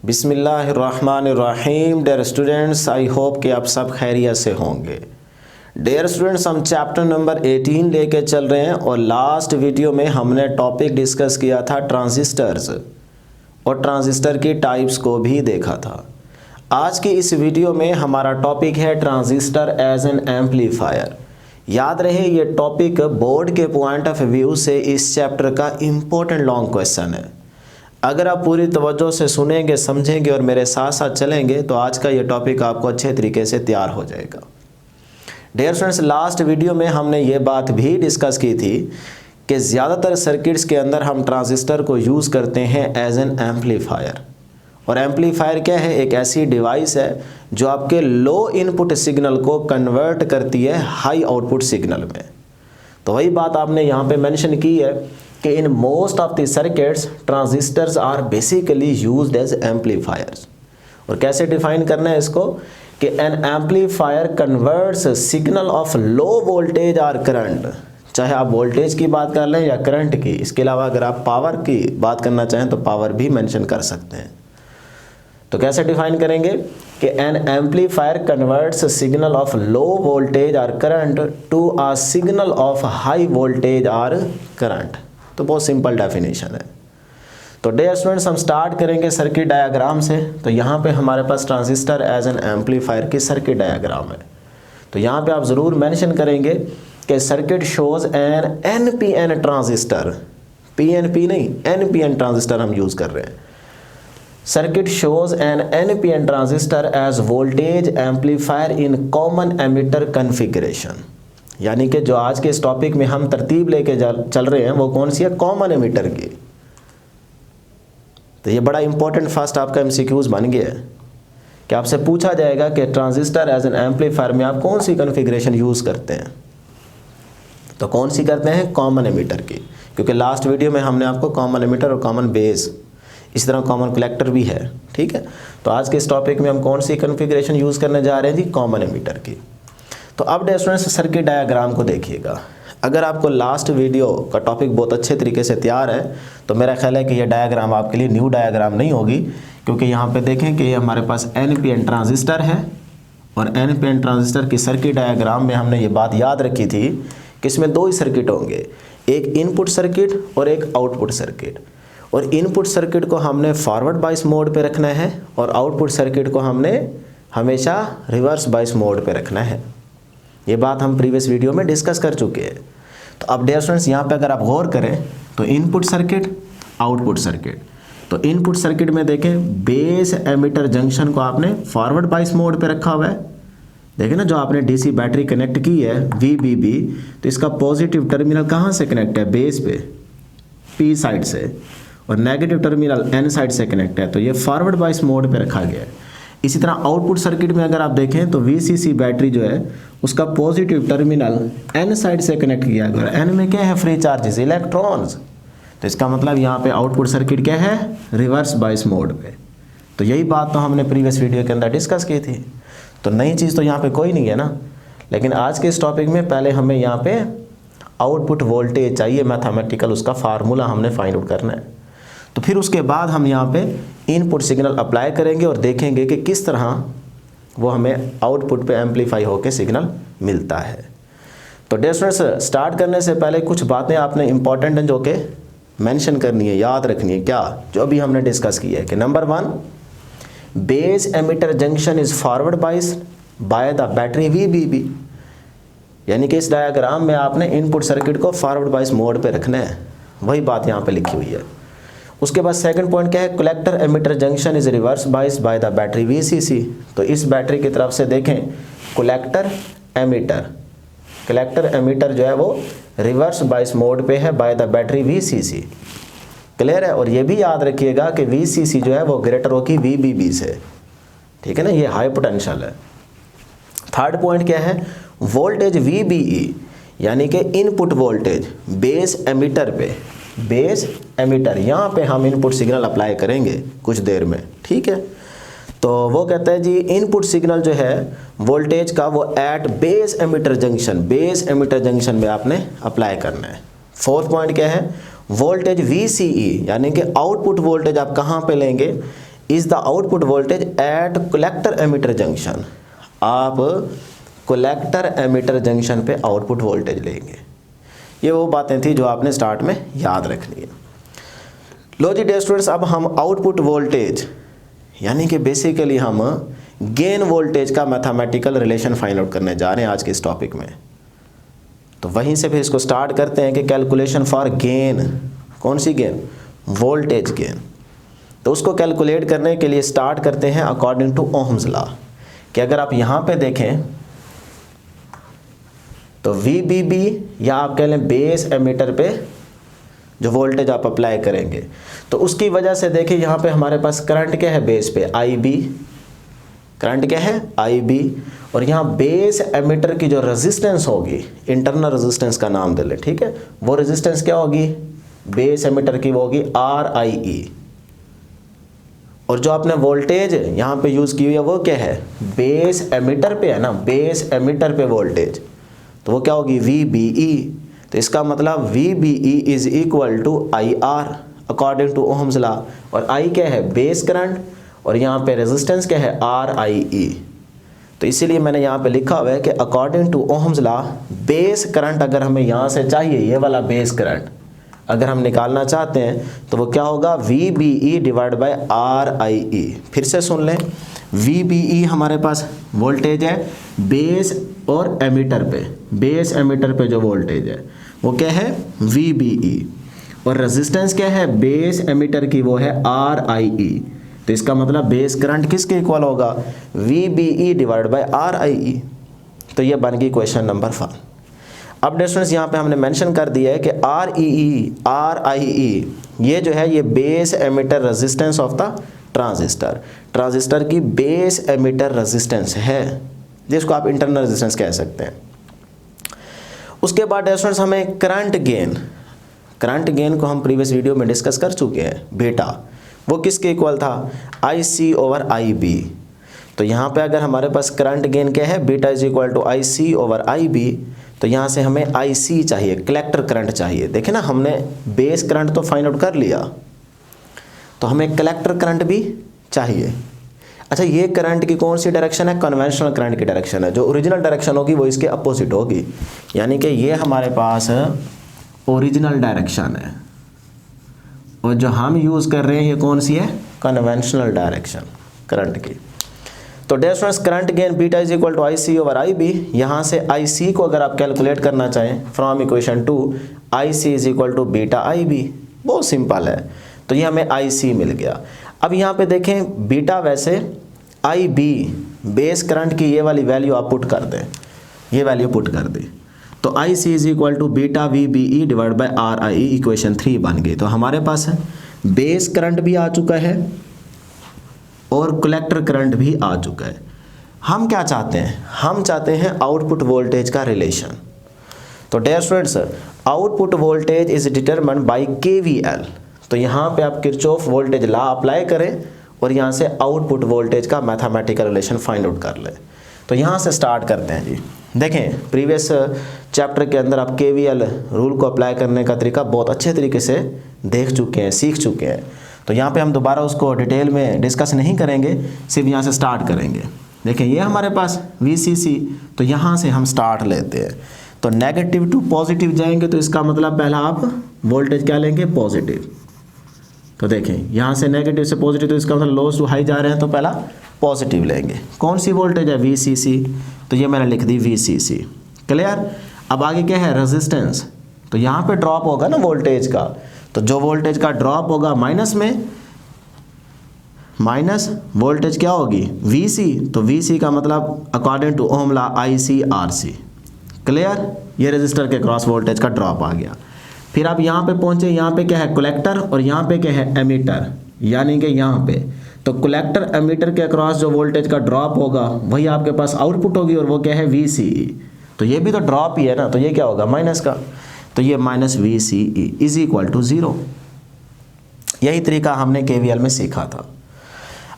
बिस्मिल्लाहिर्रहमानिर्रहीम। Dear students, I hope कि आप सब खैरियत से होंगे। डियर स्टूडेंट्स, हम चैप्टर नंबर 18 लेके चल रहे हैं और लास्ट वीडियो में हमने टॉपिक डिस्कस किया था ट्रांजिस्टर्स और ट्रांजिस्टर की टाइप्स को भी देखा था। आज की इस वीडियो में हमारा टॉपिक है ट्रांजिस्टर एज एन एम्पलीफायर। याद रहे ये टॉपिक बोर्ड के पॉइंट ऑफ व्यू से इस चैप्टर का इम्पोर्टेंट लॉन्ग क्वेश्चन है। अगर आप पूरी तवज्जो से सुनेंगे, समझेंगे और मेरे साथ साथ चलेंगे तो आज का ये टॉपिक आपको अच्छे तरीके से तैयार हो जाएगा। डियर स्टूडेंट्स, लास्ट वीडियो में हमने ये बात भी डिस्कस की थी कि ज़्यादातर सर्किट्स के अंदर हम ट्रांजिस्टर को यूज़ करते हैं एज एन एम्पलीफायर। और एम्पलीफायर क्या है? एक ऐसी डिवाइस है जो आपके लो इनपुट सिग्नल को कन्वर्ट करती है हाई आउटपुट सिग्नल में। तो वही बात आपने यहाँ पे मेंशन की है कि in most of the circuits transistors are basically used as amplifiers. और कैसे डिफाइन करना है इसको कि an amplifier converts signal of low voltage और करंट, चाहे आप वोल्टेज की बात कर लें या करंट की। इसके अलावा अगर आप पावर की बात करना चाहें तो पावर भी मेंशन कर सकते हैं। तो कैसे डिफाइन करेंगे कि an amplifier converts signal of low voltage और current to a signal of high voltage और करंट। तो बहुत सिंपल डेफिनेशन है। तो डियर स्टूडेंट्स, हम स्टार्ट करेंगे सर्किट डायग्राम से। तो यहाँ पे हमारे पास ट्रांजिस्टर एज एन एम्पलीफायर की सर्किट डायग्राम है। तो यहाँ पे आप ज़रूर मेंशन करेंगे कि circuit shows an NPN transistor, PNP नहीं एनपीएन ट्रांजिस्टर हम यूज़ कर रहे हैं। Circuit shows an NPN transistor as voltage amplifier in common emitter configuration. यानी कि जो आज के इस टॉपिक में हम तरतीब लेके चल रहे हैं वो कौन सी है? कॉमन एमिटर की। तो ये बड़ा इंपॉर्टेंट फर्स्ट आपका एमसीक्यूज बन गया है कि आपसे पूछा जाएगा कि ट्रांजिस्टर एज एन एम्पलीफायर में आप कौन सी कन्फिगरेशन यूज़ करते हैं। तो कौन सी करते हैं? कॉमन एमिटर की। क्योंकि लास्ट वीडियो में हमने आपको कॉमन एमिटर और कॉमन बेस, इस तरह कॉमन कलेक्टर भी है, ठीक है। तो आज के इस टॉपिक में हम कौन सी कन्फिगरेशन यूज़ करने जा रहे हैं जी? कॉमन एमिटर की। तो अब डियर स्टूडेंट्स, सर्किट डायग्राम को देखिएगा। अगर आपको लास्ट वीडियो का टॉपिक बहुत अच्छे तरीके से तैयार है तो मेरा ख्याल है कि यह डायग्राम आपके लिए न्यू डायग्राम नहीं होगी, क्योंकि यहाँ पे देखें कि ये हमारे पास एनपीएन ट्रांजिस्टर है और एनपीएन ट्रांजिस्टर की सर्किट डायग्राम में हमने ये बात याद रखी थी कि इसमें दो ही सर्किट होंगे, एक इनपुट सर्किट और एक आउटपुट सर्किट। और इनपुट सर्किट को हमने फॉरवर्ड बायस मोड पे रखना है और आउटपुट सर्किट को हमने हमेशा रिवर्स बायस मोड पे रखना है। ये बात हम प्रीवियस वीडियो में डिस्कस कर चुके हैं। तो अब डियर स्टूडेंट्स, यहाँ पे अगर आप गौर करें तो इनपुट सर्किट, आउटपुट सर्किट। तो इनपुट सर्किट में देखें बेस एमिटर जंक्शन को आपने फॉरवर्ड बायस मोड पे रखा हुआ है। देखें ना, जो आपने डीसी बैटरी कनेक्ट की है VBB, तो इसका पॉजिटिव टर्मिनल कहाँ से कनेक्ट है? बेस पे P साइड से, और नेगेटिव टर्मिनल N साइड से कनेक्ट है। तो ये फॉरवर्ड बायस मोड पे रखा गया है। इसी तरह आउटपुट सर्किट में अगर आप देखें तो VCC बैटरी जो है उसका पॉजिटिव टर्मिनल N साइड से कनेक्ट किया गया है। N में क्या है? Free charges, electrons. तो इसका मतलब यहाँ पे आउटपुट सर्किट क्या है? रिवर्स बायस मोड पे। तो यही बात तो हमने प्रीवियस वीडियो के अंदर डिस्कस की थी। तो नई चीज़ तो यहाँ पे कोई नहीं है ना। लेकिन आज के इस टॉपिक में पहले हमें यहाँ पे आउटपुट वोल्टेज चाहिए, मैथमेटिकल उसका फार्मूला हमने फाइंड आउट करना है। तो फिर उसके बाद हम यहाँ पे इनपुट सिग्नल अप्लाई करेंगे और देखेंगे कि किस तरह वो हमें आउटपुट पे एम्पलीफाई होकर सिग्नल मिलता है। तो डियर स्टूडेंट्स, स्टार्ट करने से पहले कुछ बातें आपने इंपॉर्टेंट हैं जो कि मेंशन करनी है, याद रखनी है। क्या? जो अभी हमने डिस्कस किया है कि number 1, base emitter junction is forward bias by the battery VBB। यानी कि इस डायग्राम में आपने इनपुट सर्किट को फॉरवर्ड बायस मोड पे रखना है। वही बात यहाँ पे लिखी हुई है। उसके बाद सेकंड पॉइंट क्या है? Collector emitter junction is reverse bias by the battery VCC। तो इस बैटरी की तरफ से देखें कलेक्टर एमिटर जो है वो रिवर्स बायस मोड पे है by the battery VCC। Clear है? और ये भी याद रखिएगा कि VCC जो है वो ग्रेटर होगी VBB से, ठीक है ना। ये हाई पोटेंशियल है। थर्ड पॉइंट क्या है? वोल्टेज VBE, यानी कि इनपुट वोल्टेज बेस एमिटर पे, बेस एमिटर यहाँ पे हम इनपुट सिग्नल अप्लाई करेंगे कुछ देर में, ठीक है। तो वो कहता है जी इनपुट सिग्नल जो है वोल्टेज का वो एट बेस एमिटर जंक्शन में आपने अप्लाई करना है। फोर्थ पॉइंट क्या है? वोल्टेज VCE, यानी कि आउटपुट वोल्टेज आप कहाँ पे लेंगे? Is the output voltage at collector emitter junction. आप कलेक्टर एमिटर जंक्शन पे आउटपुट वोल्टेज लेंगे। ये वो बातें थी जो आपने स्टार्ट में याद रखनी है। लो जी डियर स्टूडेंट्स, अब हम आउटपुट वोल्टेज यानी कि बेसिकली हम गेन वोल्टेज का मैथमेटिकल रिलेशन फाइंड आउट करने जा रहे हैं आज के इस टॉपिक में। तो वहीं से फिर इसको स्टार्ट करते हैं कि कैलकुलेशन फॉर गेन, कौन सी गेन? Voltage gain. तो उसको कैलकुलेट करने के लिए स्टार्ट करते हैं अकॉर्डिंग टू ओहम्स लॉ, कि अगर आप यहाँ पे देखें तो VBB या आप कह लें बेस एमीटर पे जो वोल्टेज आप अप्लाई करेंगे तो उसकी वजह से देखिए यहाँ पे हमारे पास करंट क्या है बेस पे IB, करंट क्या है IB, और यहाँ बेस एमीटर की जो रेजिस्टेंस होगी, इंटरनल रेजिस्टेंस का नाम दे लें, ठीक है, वो रेजिस्टेंस क्या होगी बेस एमीटर की, वो होगी RIE। और जो आपने वोल्टेज यहाँ पे यूज़ की हुई है वो क्या है बेस एमीटर पे है ना, बेस एमीटर पे वोल्टेज, तो वो क्या होगी VBE। तो इसका मतलब VBE is equal to IR according to Ohm's law, और I क्या है बेस करंट, और यहाँ पे रेजिस्टेंस क्या है RIE। तो इसीलिए मैंने यहाँ पे लिखा हुआ है कि according to Ohm's law base current अगर हमें यहाँ से चाहिए, ये वाला बेस करंट अगर हम निकालना चाहते हैं तो वो क्या होगा VBE डिवाइड बाय RIE। फिर से सुन लें, VBE हमारे पास वोल्टेज है बेस और एमीटर पे, बेस एमीटर पे जो वोल्टेज है वो क्या है VBE, और रेजिस्टेंस क्या है बेस एमीटर की, वो है RIE। तो इसका मतलब बेस करंट किसके इक्वल होगा VBE डिवाइड बाय RIE। तो ये बन गई क्वेश्चन नंबर 5। अब डिस्टेंस यहाँ पे हमने मेंशन कर दिया है कि RIE ये जो है ये base emitter resistance of the transistor, transistor की बेस एमिटर रेजिस्टेंस है, जिसको आप इंटरनल रेजिस्टेंस कह सकते हैं। उसके बाद डिस्टेंस हमें करंट गेन को हम प्रीवियस वीडियो में डिस्कस कर चुके हैं, बीटा, वो किसके इक्वल था IC ओवर IB। तो यहाँ पे अगर हमारे पास करंट गेन क्या है beta is equal to IC over IB, तो यहाँ से हमें IC चाहिए, कलेक्टर करंट चाहिए। देखें ना, हमने बेस करंट तो फाइंड आउट कर लिया, तो हमें कलेक्टर करंट भी चाहिए। अच्छा, ये करंट की कौन सी डायरेक्शन है? कन्वेंशनल करंट की डायरेक्शन है। जो ओरिजिनल डायरेक्शन होगी वो इसके अपोजिट होगी, यानी कि ये हमारे पास ओरिजिनल डायरेक्शन है, और जो हम यूज़ कर रहे हैं ये कौन सी है? कन्वेंशनल डायरेक्शन करंट की। तो distance current gain beta is equal to IC over IB। यहाँ से IC को अगर आप कैलकुलेट करना चाहें from equation 2, IC is equal to beta IB, बहुत सिंपल है। तो ये हमें IC मिल गया। अब यहाँ पे देखें बीटा, वैसे IB बेस करंट की ये वाली वैल्यू आप पुट कर दें, ये वैल्यू पुट कर दें, तो IC is equal to beta VBE divide by RIE, equation 3 बन गई। तो हमारे पास बेस करंट भी आ चुका है और कलेक्टर करंट भी आ चुका है। हम क्या चाहते हैं? हम चाहते हैं आउटपुट वोल्टेज का रिलेशन। तो dear students, output voltage is determined by KVL। तो यहाँ पे आप किरचॉफ वोल्टेज लॉ अप्लाई करें और यहाँ से आउटपुट वोल्टेज का मैथमेटिकल रिलेशन फाइंड आउट कर लें। तो यहाँ से स्टार्ट करते हैं जी। देखें, प्रीवियस चैप्टर के अंदर आप KVL रूल को अप्लाई करने का तरीका बहुत अच्छे तरीके से देख चुके हैं, सीख चुके हैं। तो यहाँ पे हम दोबारा उसको डिटेल में डिस्कस नहीं करेंगे, सिर्फ यहाँ से स्टार्ट करेंगे। देखें, ये हमारे पास VCC, तो यहाँ से हम स्टार्ट लेते हैं। तो नेगेटिव टू पॉजिटिव जाएंगे, तो इसका मतलब पहला आप वोल्टेज क्या लेंगे? पॉजिटिव। तो देखें, यहाँ से नेगेटिव से पॉजिटिव, तो इसका मतलब लोस टू हाई जा रहे हैं, तो पहला पॉजिटिव लेंगे। कौन सी वोल्टेज है? VCC। तो ये मैंने लिख दी VCC। क्लियर? अब आगे क्या है? रेजिस्टेंस। तो यहाँ पे ड्रॉप होगा ना वोल्टेज का, तो जो वोल्टेज का ड्रॉप होगा माइनस में, माइनस वोल्टेज क्या होगी? VC। तो VC का मतलब according to Ohm law ICRC। क्लियर? ये रेजिस्टर के क्रॉस वोल्टेज का ड्रॉप आ गया। फिर आप यहाँ पे पहुँचे, यहाँ पे क्या है? कलेक्टर, और यहाँ पे क्या है? एमीटर, यानी कि यहाँ पे। तो कलेक्टर एमीटर के अक्रॉस जो वोल्टेज का ड्रॉप होगा वही आपके पास आउटपुट होगी, और वो क्या है? VCE। तो ये भी तो ड्रॉप ही है ना, तो ये क्या होगा? माइनस का, तो ये minus VCE is equal to 0। यही तरीका हमने KVL में सीखा था।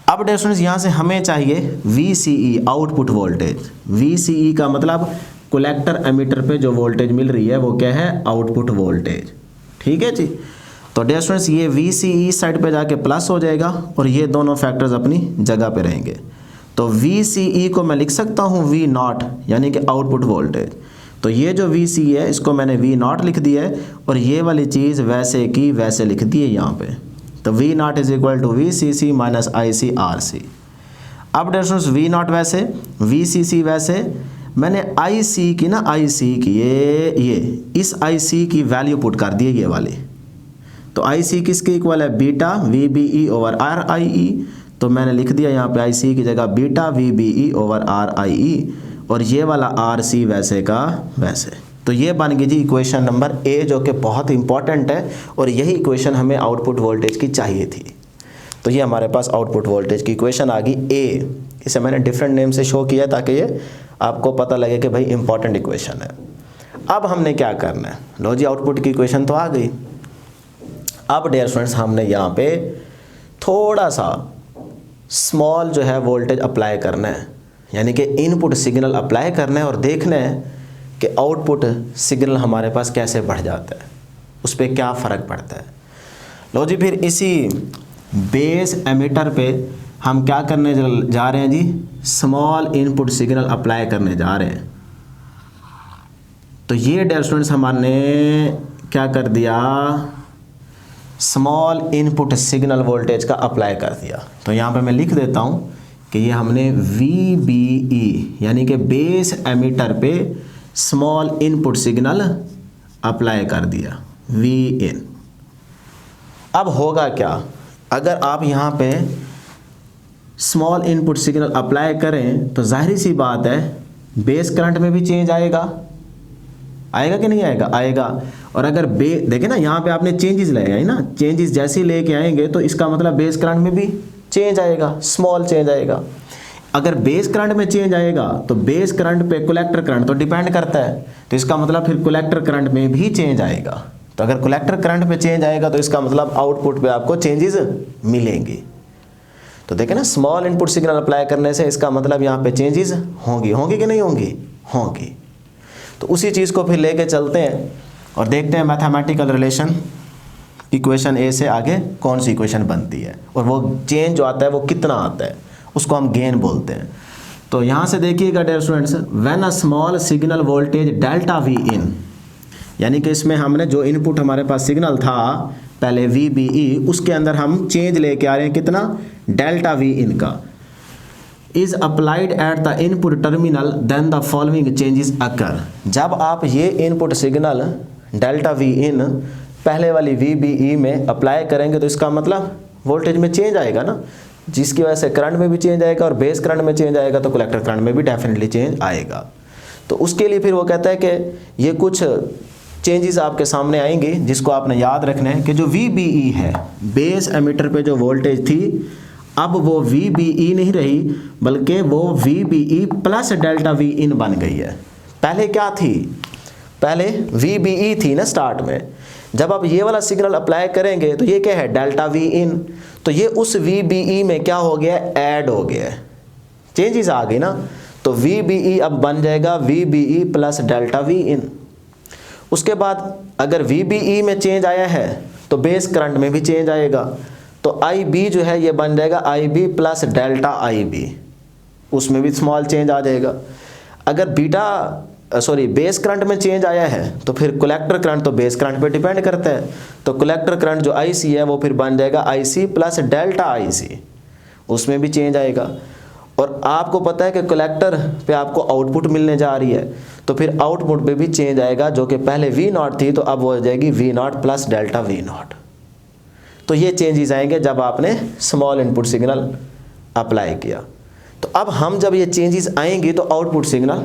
अब डिस्टेंस यहाँ से हमें चाहिए VCE आउटपुट वोल्टेज। VCE का मतलब कलेक्टर एमीटर पे जो वोल्टेज मिल रही है वो क्या है? Output voltage. ठीक है जी। तो डियर स्टूडेंट्स ये वी सी इस साइड पे जाके प्लस हो जाएगा और ये दोनों फैक्टर्स अपनी जगह पे रहेंगे। तो वी सी ई को मैं लिख सकता हूँ वी नॉट यानी कि आउटपुट वोल्टेज। तो ये जो वी सी है इसको मैंने वी नॉट लिख दिया है और ये वाली चीज़ वैसे की वैसे लिख दी है यहाँ पे। तो V not is equal to V C C minus I C R C. अब डियर स्टूडेंट्स वी नॉट वैसे, वी सी सी वैसे, मैंने आई सी की ना, आई सी की ये इस आई सी की वैल्यू पुट कर दी है ये वाली। तो आई सी किसके इक्वल है? Beta V B E over R I E. तो मैंने लिख दिया यहाँ पे आई सी की जगह beta V B E over R I E और ये वाला आर सी वैसे का वैसे। तो ये बन गई जी इक्वेशन नंबर ए, जो कि बहुत इंपॉर्टेंट है और यही इक्वेशन हमें आउटपुट वोल्टेज की चाहिए थी। तो ये हमारे पास आउटपुट वोल्टेज की इक्वेशन आ गई ए। इसे मैंने डिफरेंट नेम से शो किया ताकि ये आपको पता लगे कि भाई इंपॉर्टेंट इक्वेशन है। अब हमने क्या करना है? लो जी आउटपुट की इक्वेशन तो आ गई। अब डियर स्टूडेंट्स हमने यहाँ पे थोड़ा सा स्मॉल जो है वोल्टेज अप्लाई करना है, यानी कि इनपुट सिग्नल अप्लाई करना है और देखना है कि आउटपुट सिग्नल हमारे पास कैसे बढ़ जाता है, उस पर क्या फ़र्क पड़ता है। लो जी फिर इसी बेस एमीटर पे हम क्या करने जा रहे हैं जी? स्मॉल इनपुट सिग्नल अप्लाई करने जा रहे हैं। तो ये डियर स्टूडेंट्स हमने क्या कर दिया? स्मॉल इनपुट सिग्नल वोल्टेज का अप्लाई कर दिया। तो यहाँ पे मैं लिख देता हूँ कि ये हमने वी बी ई यानी कि बेस एमीटर पे स्मॉल इनपुट सिग्नल अप्लाई कर दिया वी इन। अब होगा क्या? अगर आप यहाँ पे स्मॉल इनपुट सिग्नल अप्लाई करें तो जाहिर सी बात है बेस करंट में भी चेंज आएगा, आएगा कि नहीं आएगा? आएगा। और अगर देखें ना यहाँ पे आपने चेंजेस लाए हैं ना, चेंजेस जैसे ही लेके आएंगे तो इसका मतलब बेस करंट में भी चेंज आएगा, स्मॉल चेंज आएगा। अगर बेस करंट में चेंज आएगा तो बेस करंट पे कलेक्टर करंट तो डिपेंड करता है, तो इसका मतलब फिर कलेक्टर करंट में भी चेंज आएगा। तो अगर कलेक्टर करंट पे चेंज आएगा तो इसका मतलब आउटपुट पे आपको चेंजेस मिलेंगी। तो देखें ना स्मॉल इनपुट सिग्नल अप्लाई करने से इसका मतलब यहाँ पे चेंजेस होंगी, होंगी कि नहीं होंगी? होंगी। तो उसी चीज़ को फिर लेके चलते हैं और देखते हैं मैथमेटिकल रिलेशन इक्वेशन ए से आगे कौन सी इक्वेशन बनती है और वो चेंज जो आता है वो कितना आता है, उसको हम गेन बोलते हैं। तो यहाँ से देखिएगा dear students, when a small signal voltage delta V in, यानी कि इसमें हमने जो इनपुट हमारे पास सिग्नल था पहले वी बी ई, उसके अंदर हम चेंज लेके आ रहे हैं कितना? डेल्टा वी इन का। Is applied at the input terminal then the following changes occur. जब आप ये input signal delta V in पहले वाली वी बी ई में अप्लाई करेंगे तो इसका मतलब वोल्टेज में चेंज आएगा ना, जिसकी वजह से करंट में भी चेंज आएगा और बेस करंट में चेंज आएगा तो कलेक्टर करंट में भी डेफिनेटली चेंज आएगा। तो उसके लिए फिर वो कहता है कि ये कुछ चेंजेस आपके सामने आएंगे जिसको आपने याद रखना है कि जो वी बी ई है बेस एमीटर पे जो वोल्टेज थी अब वो वी बी ई नहीं रही बल्कि वो V B E plus delta V in बन गई है। पहले क्या थी? पहले वी बी ई थी ना स्टार्ट में। जब आप ये वाला सिग्नल अप्लाई करेंगे तो ये क्या है? डेल्टा वी इन। तो ये उस वी बी ई में क्या हो गया? ऐड हो गया, चेंजेस आ गई ना। तो वी बी ई अब बन जाएगा V B E plus delta V in. उसके बाद अगर वी बी ई में चेंज आया है तो बेस करंट में भी चेंज आएगा। तो आई बी जो है ये बन जाएगा I B plus delta I B, उसमें भी स्मॉल चेंज आ जाएगा। अगर बेस करंट में चेंज आया है तो फिर कलेक्टर करंट तो बेस करंट पे डिपेंड करता है, तो कलेक्टर करंट जो आई सी है वो फिर बन जाएगा आई सी प्लस डेल्टा आई सी, उसमें भी चेंज आएगा। और आपको पता है कि कलेक्टर पे आपको आउटपुट मिलने जा रही है तो फिर आउटपुट पे भी चेंज आएगा, जो कि पहले वी नॉट थी तो अब हो जाएगी V not plus delta V not. तो ये चेंजेस आएंगे जब आपने स्मॉल इनपुट सिग्नल अप्लाई किया। तो अब हम जब ये चेंजेस आएंगी तो आउटपुट सिग्नल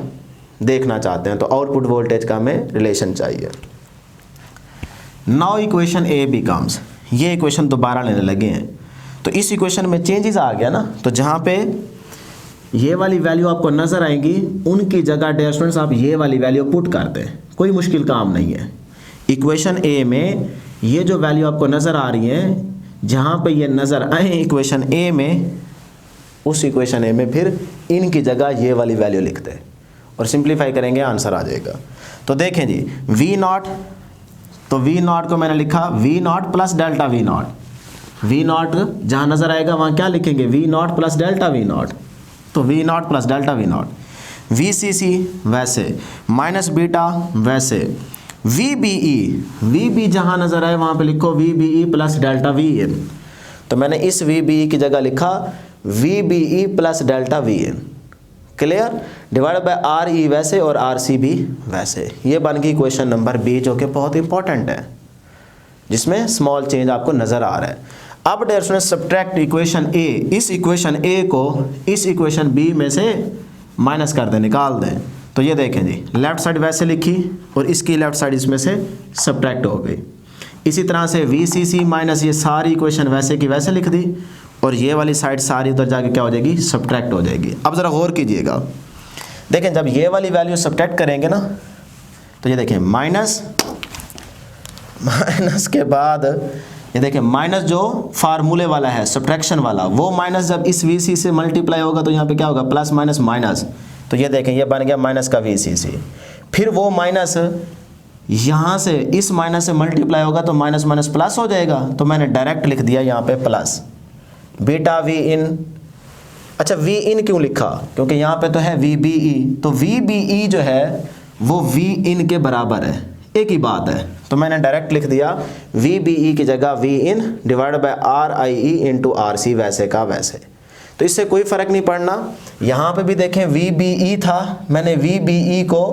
देखना चाहते हैं, तो आउटपुट वोल्टेज का हमें रिलेशन चाहिए। नाउ इक्वेशन ए बिकम्स, ये इक्वेशन दोबारा लेने लगे हैं तो इस इक्वेशन में चेंजेस आ गया ना, तो जहाँ पे ये वाली वैल्यू आपको नज़र आएंगी उनकी जगह डियर स्टूडेंट्स आप ये वाली वैल्यू पुट कर दें, कोई मुश्किल काम नहीं है। इक्वेशन ए में ये जो वैल्यू आपको नज़र आ रही है जहाँ पे ये नज़र आए इक्वेशन ए में, उस इक्वेशन ए में फिर इनकी जगह ये वाली वैल्यू लिख दें और सिंप्लीफाई करेंगे आंसर आ जाएगा। तो देखें जी वी नॉट तो V0 को मैंने लिखा V0 plus delta V0। V0 जहाँ नज़र आएगा वहाँ क्या लिखेंगे, V0 प्लस डेल्टा V0, तो V0 plus delta V0। VCC वैसे, माइनस बीटा वैसे, VBE जहाँ नज़र आए वहाँ पे लिखो VBE प्लस डेल्टा VN। तो मैंने इस VBE की जगह लिखा VBE plus delta VN। Clear, divide by RE वैसे और RC भी वैसे। ये बन गई क्वेश्चन नंबर बी, जो कि बहुत इंपॉर्टेंट है, जिसमें स्मॉल चेंज आपको नज़र आ रहा है। अब डियर स्टूडेंट सब्ट्रैक्ट इक्वेशन ए, इस इक्वेशन ए को इस इक्वेशन बी में से माइनस कर दें, निकाल दें। तो ये देखें जी, लेफ्ट साइड वैसे लिखी और इसकी लेफ्ट साइड इसमें से सब्ट्रैक्ट हो गई। इसी तरह से VCC माइनस ये सारी इक्वेशन वैसे की वैसे लिख दी और ये वाली साइड सारी उधर जाके क्या हो जाएगी, सब्ट्रैक्ट हो जाएगी। अब ज़रा गौर कीजिएगा, देखें जब ये वाली वैल्यू सब्ट्रैक्ट करेंगे ना, तो ये देखें माइनस के बाद ये देखें माइनस जो फार्मूले वाला है सब्ट्रैक्शन वाला, वो माइनस जब इस VC से मल्टीप्लाई होगा तो यहाँ पे क्या होगा, प्लस माइनस माइनस। तो ये देखें ये बन गया माइनस का VCC। फिर वो माइनस यहाँ से इस माइनस से मल्टीप्लाई होगा तो माइनस माइनस प्लस हो जाएगा, तो मैंने डायरेक्ट लिख दिया यहाँ पे प्लस बीटा VIN। अच्छा VIN क्यों लिखा, क्योंकि यहाँ पे तो है VBE, तो VBE जो है वो VIN के बराबर है, एक ही बात है। तो मैंने डायरेक्ट लिख दिया VBE की जगह VIN divide by RIE into RC, वैसे का वैसे। तो इससे कोई फ़र्क नहीं पड़ना। यहाँ पे भी देखें VBE था, मैंने VBE को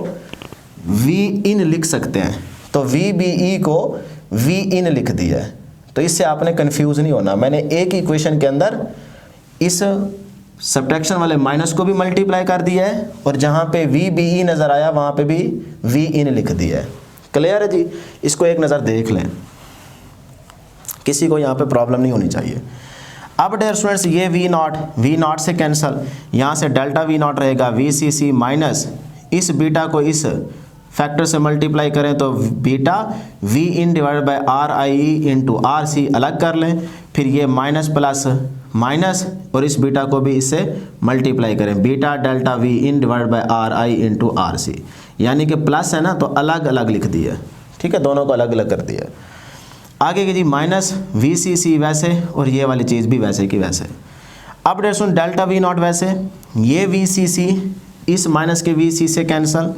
VIN लिख सकते हैं, तो VBE को VIN लिख दिया है। तो इससे आपने कंफ्यूज नहीं होना। मैंने एक ही इक्वेशन के अंदर इस सब्ट्रैक्शन वाले माइनस को भी मल्टीप्लाई कर दिया है और जहाँ पे VBE नज़र आया वहाँ पे भी VIN लिख दिया है। क्लियर है जी, इसको एक नज़र देख लें, किसी को यहाँ पे प्रॉब्लम नहीं होनी चाहिए। अब डियर स्टूडेंट्स ये V0 से कैंसिल, यहाँ से डेल्टा V0 रहेगा VCC माइनस इस बीटा को इस फैक्टर से मल्टीप्लाई करें तो beta VIN divide by RIE into RC अलग कर लें, फिर ये माइनस प्लस माइनस और इस बीटा को भी इससे मल्टीप्लाई करें, beta delta VIN divide by RI into RC, यानी कि प्लस है ना तो अलग अलग लिख दिया, ठीक है, दोनों को अलग अलग कर दिया। आगे की जी माइनस VCC वैसे और ये वाली चीज़ भी वैसे की वैसे। अब डेयर सुन डेल्टा V0 वैसे, ये VCC इस माइनस के VC से कैंसिल,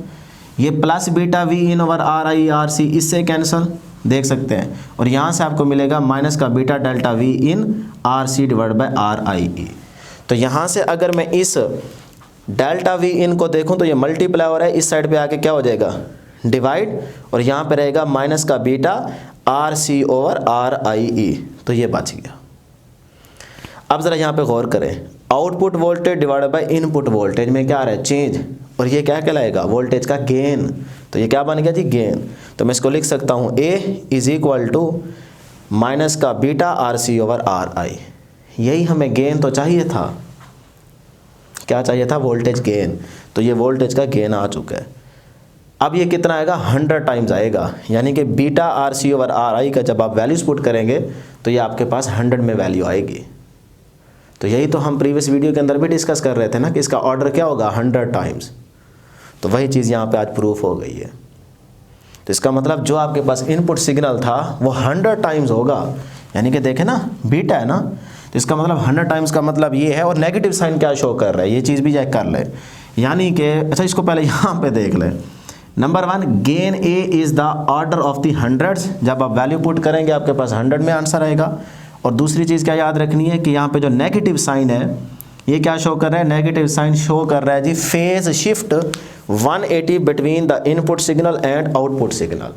ये plus beta VIN over RI RC इससे कैंसिल, देख सकते हैं, और यहाँ से आपको मिलेगा माइनस का beta delta VIN RC divide by RIE। तो यहाँ से अगर मैं इस डेल्टा VIN को देखूँ तो ये मल्टीप्लाई हो रहा है, इस साइड पे आके क्या हो जाएगा, डिवाइड, और यहाँ पे रहेगा माइनस का बीटा RC ओवर RIE, तो ये बच गया। अब ज़रा यहाँ पे गौर करें, output voltage divide by input voltage में क्या आ रहा है, चेंज, और ये क्या कहलाएगा, वोल्टेज का गेन। तो ये क्या बन गया जी, गेन। तो मैं इसको लिख सकता हूँ A is equal to minus का बीटा RC ओवर RI। यही हमें गेन तो चाहिए था, क्या चाहिए था, वोल्टेज गेन। तो ये वोल्टेज का गेन आ चुका है। अब ये कितना आएगा, 100 टाइम्स आएगा, यानी कि बीटा RC ओवर RI का जब आप वैल्यूज पुट करेंगे तो ये आपके पास 100 में वैल्यू आएगी। तो यही तो हम प्रीवियस वीडियो के अंदर भी डिस्कस कर रहे थे ना कि इसका ऑर्डर क्या होगा, 100 टाइम्स। तो वही चीज़ यहाँ पे आज प्रूफ हो गई है। तो इसका मतलब जो आपके पास इनपुट सिग्नल था वो 100 टाइम्स होगा, यानी कि देखें ना बीटा है ना, तो इसका मतलब 100 टाइम्स का मतलब ये है। और नेगेटिव साइन क्या शो कर रहा है, ये चीज़ भी चेक कर ले, यानी कि अच्छा इसको पहले यहाँ पे देख ले। Number 1 gain A is the order of the hundreds, जब आप वैल्यू पुट करेंगे आपके पास 100 में आंसर आएगा। और दूसरी चीज़ क्या याद रखनी है कि यहाँ पे जो नेगेटिव साइन है ये क्या शो कर रहा है, नेगेटिव साइन शो कर रहा है जी phase shift 180 between the input signal and output signal,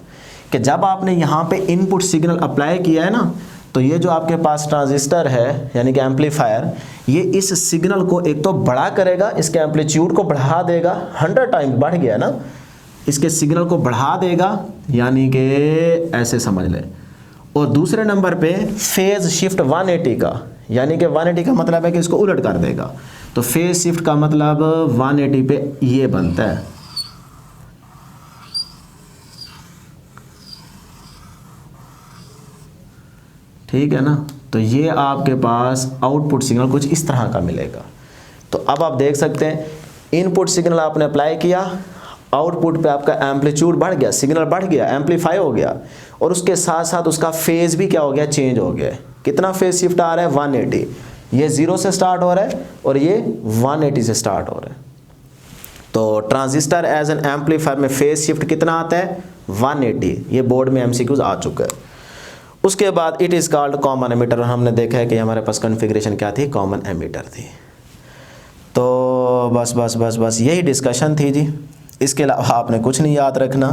कि जब आपने यहाँ पे इनपुट सिग्नल अप्लाई किया है ना, तो ये जो आपके पास ट्रांजिस्टर है यानी कि एम्पलीफायर, ये इस सिग्नल को एक तो बड़ा करेगा, इसके एम्पलीट्यूड को बढ़ा देगा, 100 टाइम बढ़ गया ना, इसके सिग्नल को बढ़ा देगा, यानी कि ऐसे समझ लें। और दूसरे नंबर पे फेज शिफ्ट 180 का, यानी कि 180 का मतलब है कि इसको उलट कर देगा। तो फेज शिफ्ट का मतलब 180 पे ये बनता है, ठीक है ना। तो ये आपके पास आउटपुट सिग्नल कुछ इस तरह का मिलेगा। तो अब आप देख सकते हैं इनपुट सिग्नल आपने अप्लाई किया, आउटपुट पे आपका एम्पलीट्यूड बढ़ गया, सिग्नल बढ़ गया, एम्पलीफाई हो गया, और उसके साथ साथ उसका फेज़ भी क्या हो गया, चेंज हो गया है। कितना फेज़ शिफ्ट आ रहा है, 180। ये 0 से स्टार्ट हो रहा है और ये 180 से स्टार्ट हो रहा है। तो ट्रांजिस्टर एज एन एम्पलीफायर में फेज़ शिफ्ट कितना आता है, 180। ये बोर्ड में एमसीक्यूज आ चुका है। उसके बाद it is called common ammeter, और हमने देखा है कि हमारे पास कॉन्फ़िगरेशन क्या थी, कॉमन एमीटर थी। तो बस यही डिस्कशन थी जी, इसके अलावा आपने कुछ नहीं याद रखना।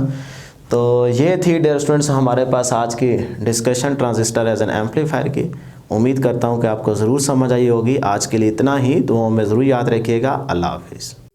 तो ये थी डियर स्टूडेंट्स हमारे पास आज की discussion transistor as an amplifier की। उम्मीद करता हूँ कि आपको ज़रूर समझ आई होगी। आज के लिए इतना ही, दुआओं में ज़रूर याद रखिएगा। अल्लाह हाफिज़।